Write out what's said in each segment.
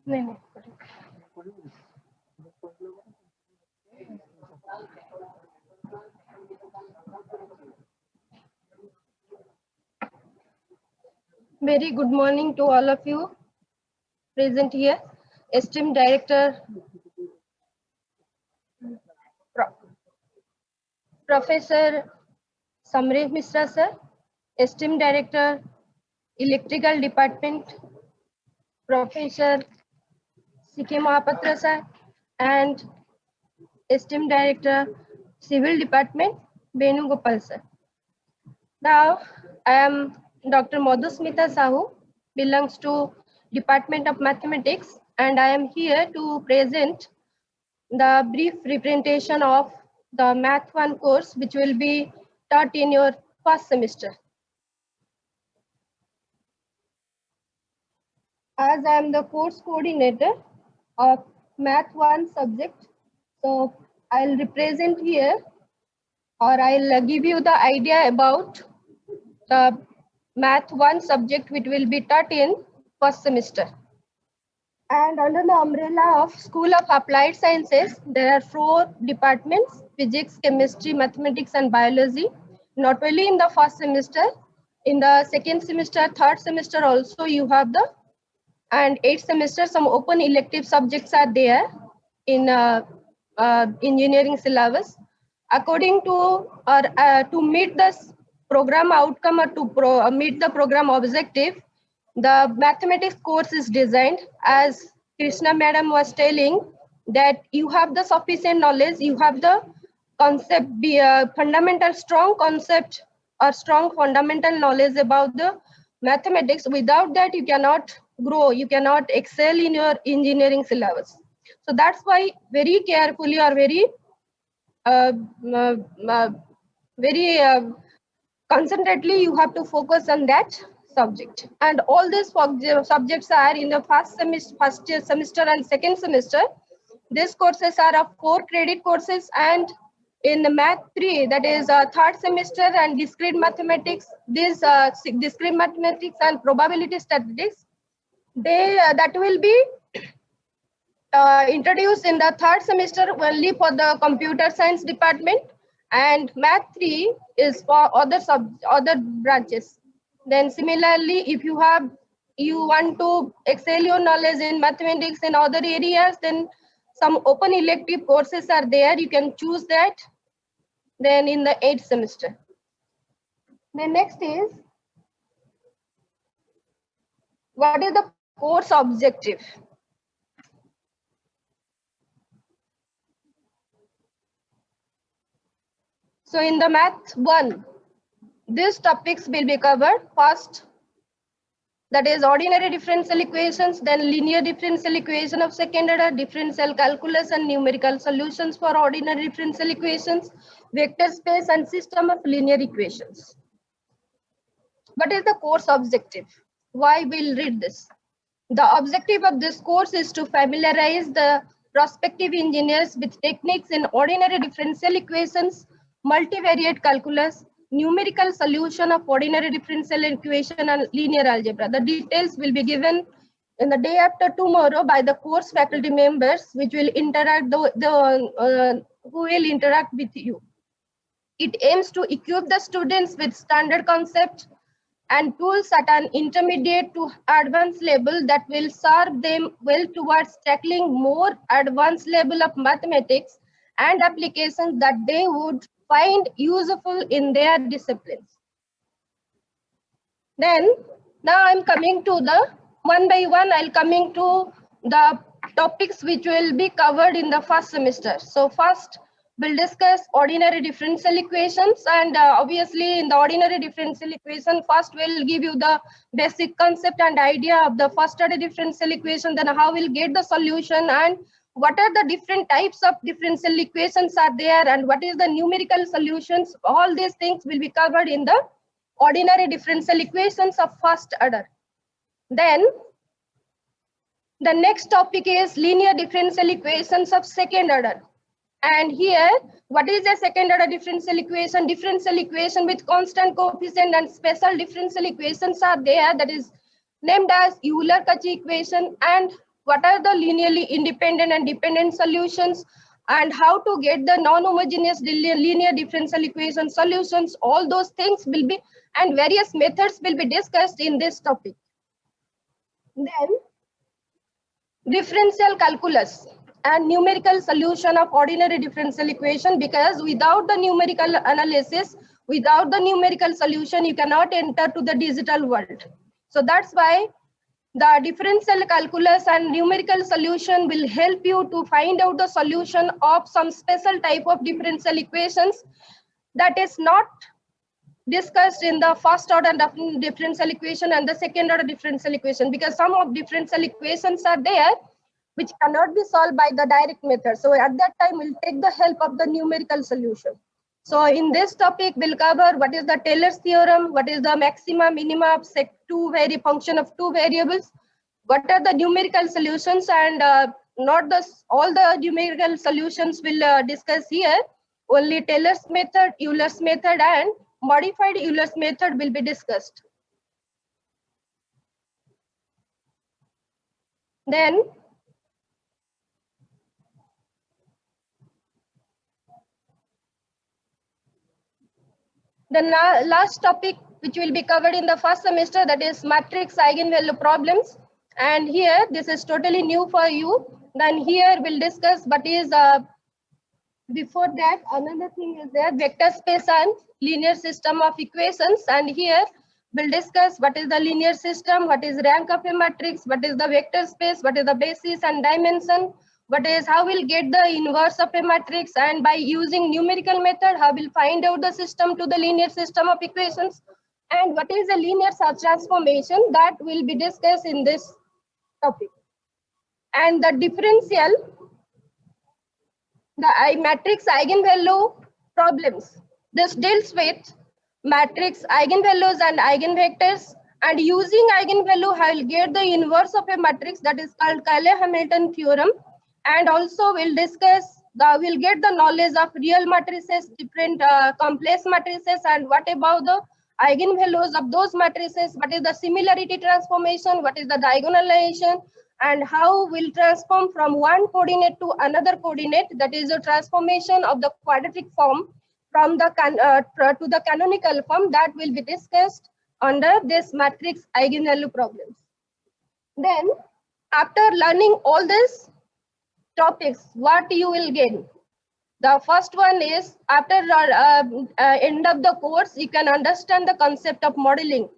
नहीं नहीं Very good morning to all of you present here. Esteemed Director, Professor Samresh Mishra sir, Esteemed Director, Electrical Department, Professor C.K. Mahapatra sir, and Esteemed Director, Civil Department, Benu Gopal sir. Now, I am Dr. Madhusmita Sahu, belongs to Department of Mathematics, and I am here to present the brief representation of the Math 1 course, which will be taught in your first semester. As I am the course coordinator of Math 1 subject, so I'll represent here, or I'll give you the idea about the Math 1 subject which will be taught in first semester. And under the umbrella of School of Applied Sciences, there are 4 departments: physics, chemistry, mathematics, and biology. Not only in the first semester, in the second semester, third semester also you have the, and 8th semester some open elective subjects are there in engineering syllabus. According to, or to meet this program outcome, or to meet the program objective, the mathematics course is designed, as Krishna madam was telling, that you have the sufficient knowledge, you have the concept, fundamental strong concept or strong fundamental knowledge about the mathematics. Without that you cannot grow, you cannot excel in your engineering syllabus. So that's why very carefully, or very uh, uh, uh, very concentrately you have to focus on that subject. And all these subjects are in the first semester and second semester. These courses are of 4 credit courses, and in the Math 3, that is third semester, and discrete mathematics, this discrete mathematics and probability statistics, they that will be introduced in the third semester only for the computer science department, and Math 3 is for other branches. Then similarly, if you want to excel your knowledge in mathematics in other areas, then some open elective courses are there, you can choose that then in the 8th semester. The next is, what is the course objective? So in the Math 1, these topics will be covered. First, that is ordinary differential equations, then linear differential equation of second order, differential calculus and numerical solutions for ordinary differential equations, vector space and system of linear equations. What is the course objective? Why we'll read this? The objective of this course is to familiarize the prospective engineers with techniques in ordinary differential equations, multivariate calculus, numerical solution of ordinary differential equation, and linear algebra. The details will be given in the day after tomorrow by the course faculty members, which will interact who will interact with you. It aims to equip the students with standard concepts and tools at an intermediate to advanced level that will serve them well towards tackling more advanced level of mathematics and applications that they would find useful in their disciplines. Then now I'm coming to the one by one, I'll coming to the topics which will be covered in the first semester. So first, we'll discuss ordinary differential equations, and obviously in the ordinary differential equation, first we'll give you the basic concept and idea of the first order differential equation, then how we'll get the solution, and what are the different types of differential equations are there, and what is the numerical solutions. All these things will be covered in the ordinary differential equations of first order. Then the next topic is linear differential equations of second order. And here, what is a second order differential equation? Differential equation with constant coefficient and special differential equations are there, that is named as Euler-Cauchy equation and what are the linearly independent and dependent solutions, and how to get the non-homogeneous linear differential equation solutions. All those things will be, and various methods will be discussed in this topic. Then differential calculus and numerical solution of ordinary differential equation, because without the numerical analysis, without the numerical solution, you cannot enter to the digital world. So that's why the differential calculus and numerical solution will help you to find out the solution of some special type of differential equations that is not discussed in the first order differential equation and the second order differential equation, because some of differential equations are there which cannot be solved by the direct method. So at that time, we'll take the help of the numerical solution. So in this topic, we'll cover what is the Taylor's theorem, what is the maxima, minima of function of two variables, what are the numerical solutions, and not all the numerical solutions will discuss here. Only Taylor's method, Euler's method, and modified Euler's method will be discussed. Then the last topic which will be covered in the first semester, that is matrix eigenvalue problems. And here, this is totally new for you. Then here we'll discuss what is, before that, another thing is there, vector space and linear system of equations. And here we'll discuss what is the linear system, what is rank of a matrix, what is the vector space, what is the basis and dimension, what is how we'll get the inverse of a matrix, and by using numerical method, how we'll find out the system to the linear system of equations, and what is a linear transformation, that will be discussed in this topic. And the differential, the matrix eigenvalue problems. This deals with matrix eigenvalues and eigenvectors, and using eigenvalue, I will get the inverse of a matrix, that is called Cayley-Hamilton theorem. And also we'll discuss we'll get the knowledge of real matrices, different complex matrices, and what about the eigenvalues of those matrices, what is the similarity transformation, what is the diagonalization, and how we'll transform from one coordinate to another coordinate, that is the transformation of the quadratic form from the to the canonical form, that will be discussed under this matrix eigenvalue problems. Then after learning all this topics, what you will gain? The first one is, after end of the course, you can understand the concept of modeling.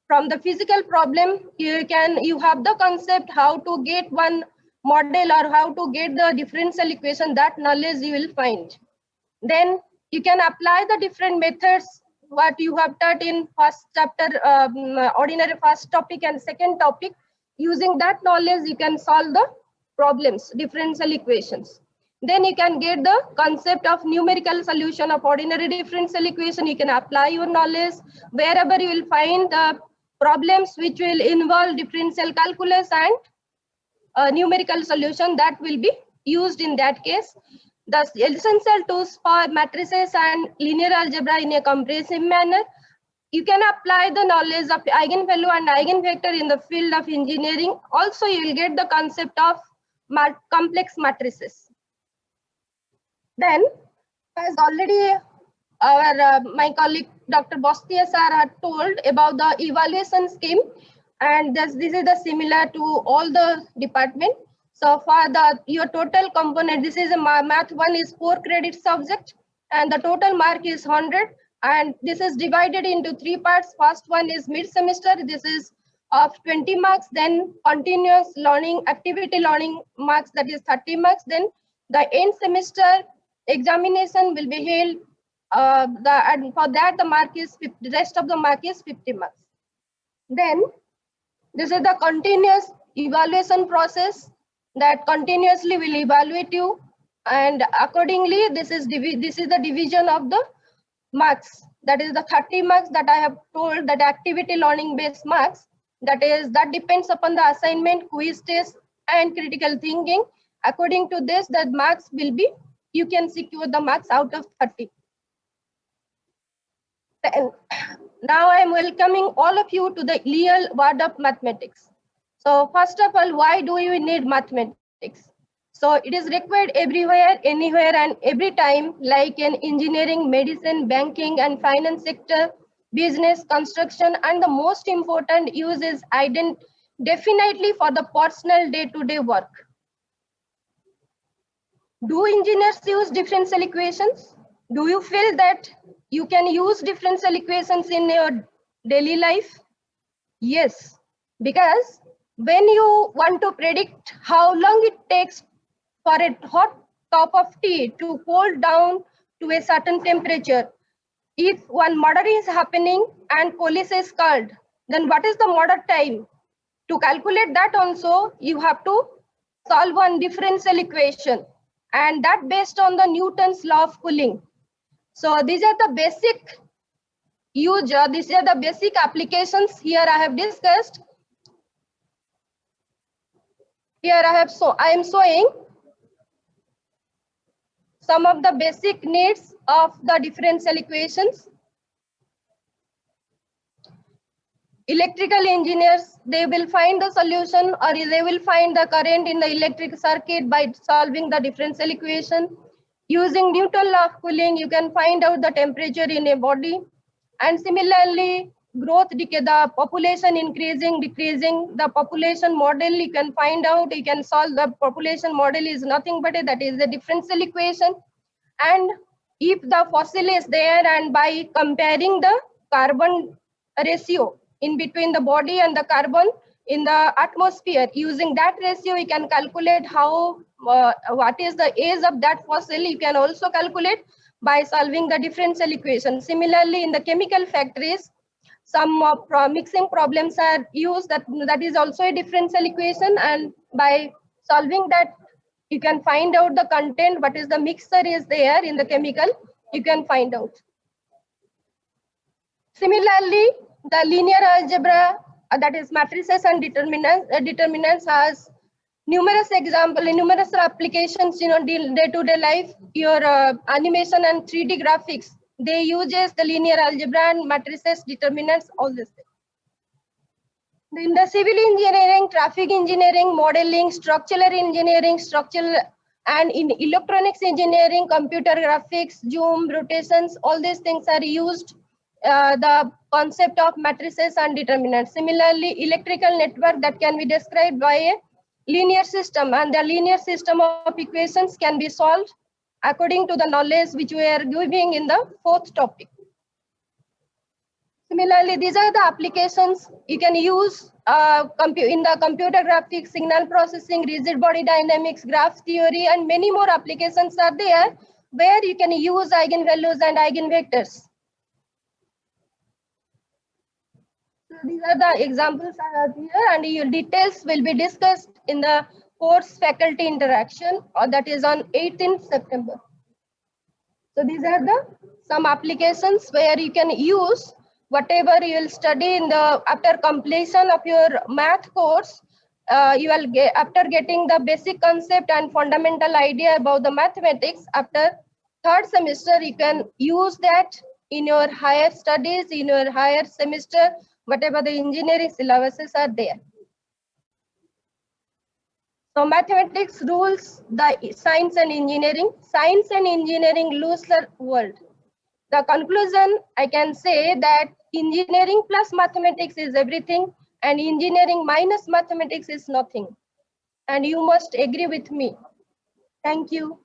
From the physical problem, you have the concept how to get one model or how to get the differential equation. That knowledge you will find. Then you can apply the different methods what you have taught in first chapter, ordinary first topic and second topic. Using that knowledge, you can solve the problems, differential equations. Then you can get the concept of numerical solution of ordinary differential equation. You can apply your knowledge wherever you will find the problems which will involve differential calculus and numerical solution, that will be used in that case. The essential tools for matrices and linear algebra in a comprehensive manner. You can apply the knowledge of eigenvalue and eigenvector in the field of engineering. Also, you will get the concept of complex matrices. Then, as already my colleague Dr. Bostia sir had told about the evaluation scheme, and this is the similar to all the department. So for your total component, this is a math 1 is 4 credit subject, and the total mark is 100, and this is divided into 3 parts. First one is mid semester, this is of 20 marks, then continuous learning, activity learning marks, that is 30 marks. Then the end semester examination will be held, and for that the mark is 50, the rest of the mark is 50 marks. Then this is the continuous evaluation process, that continuously will evaluate you, and accordingly this is the division of the marks, that is the 30 marks that I have told, that activity learning based marks, that depends upon the assignment, quiz test and critical thinking. According to this, the marks will be, you can secure the marks out of 30. Then, now I am welcoming all of you to the real world of mathematics. So first of all, why do we need mathematics? So it is required everywhere, anywhere, and every time, like in engineering, medicine, banking, and finance sector, business, construction, and the most important use is definitely for the personal day-to-day work. Do engineers use differential equations? Do you feel that you can use differential equations in your daily life? Yes, because when you want to predict how long it takes for a hot cup of tea to cool down to a certain temperature, if one murder is happening and police is called, then what is the murder time? To calculate that also, you have to solve one differential equation, and that based on the Newton's law of cooling. So these are the basic these are the basic applications here I have discussed. Here I am showing some of the basic needs of the differential equations. Electrical engineers, they will find the solution, or they will find the current in the electric circuit by solving the differential equation. Using Newton's law of cooling, you can find out the temperature in a body. And similarly, growth decay, the population increasing, decreasing, the population model, you can find out, you can solve the population model is nothing but that is the differential equation. And if the fossil is there, and by comparing the carbon ratio in between the body and the carbon in the atmosphere, using that ratio, we can calculate how what is the age of that fossil. You can also calculate by solving the differential equation. Similarly, in the chemical factories, some mixing problems are used, that is also a differential equation, and by solving that, you can find out the content, what is the mixture is there in the chemical, you can find out. Similarly, the linear algebra, that is matrices and determinants has numerous examples, numerous applications, day-to-day life. Your animation and 3D graphics, they uses the linear algebra and matrices, determinants, all this thing. In the civil engineering, traffic engineering, modeling, structural engineering, and in electronics engineering, computer graphics, zoom, rotations, all these things are used. The concept of matrices and determinants. Similarly, electrical network that can be described by a linear system, and the linear system of equations can be solved according to the knowledge which we are giving in the fourth topic. Similarly, these are the applications you can use in the computer graphics, signal processing, rigid body dynamics, graph theory, and many more applications are there where you can use eigenvalues and eigenvectors. So these are the examples I have here, and your details will be discussed in the course faculty interaction, that is on 18th September. So these are the some applications where you can use whatever you will study in the after completion of your math course. You will get, after getting the basic concept and fundamental idea about the mathematics, after third semester you can use that in your higher studies, in your higher semester, whatever the engineering syllabuses are there. So mathematics rules the science and engineering. Science and engineering lose the world. The conclusion, I can say that engineering plus mathematics is everything, and engineering minus mathematics is nothing. And you must agree with me. Thank you.